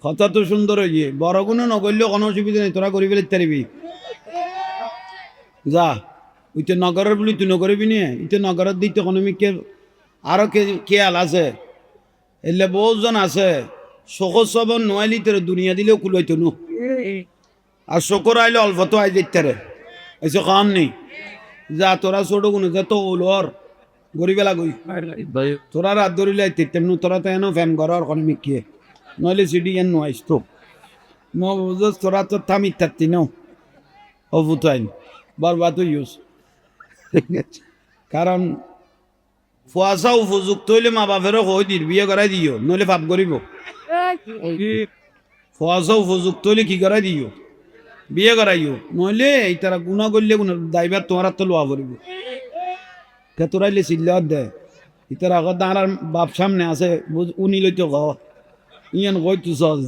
কথা তো সুন্দর হইয়ে বড় কোনো নগরলেও কোনো অসুবিধা নেই, তোরা করি ফেলে তারিবি যা ওইতে নগরের বলি তুই নগরবি নিয়ে ইতে নগরের দিতে কোনো মিকে আরো খেয়াল আছে এলে বহুজন আছে শকর সব নোয়ালি তোর দুনিয়া দিলেও কুলাইতো নু আর শকর আইলে অল্প তো আই যেতে এসে কাম নেই যা তোরা ছোট কোনো যা তো ওলর গরিবেলা গই তোরা রাত ধরিলে তেমনি তোরা তো এনো ফ্যান ঘর কোনো মিকিয়ে নইলে সিডি এন নোয়াইস তো তোরা তো থামি থাকতি ন অভুতাইন বরবাদ ইউজ কারণ ফুয়াশা উপযুক্ত হইলে মা বাপেরও কই দিল বিয়ে করাই দিও নইলে পাপ করিব ফুয়াশা উপযুক্ত হইলে কি করাই দিও বিয়ে করাইও নইলে এই তারা গুণা করলে দায়বার তোমার তো লোয়া পড়িব তোরাইলে চিল্লাত দে ইতার আগত দাঁড়ার বাপ সামনে আছে উনি লইতে ক ইয়ান কই তুই সহজ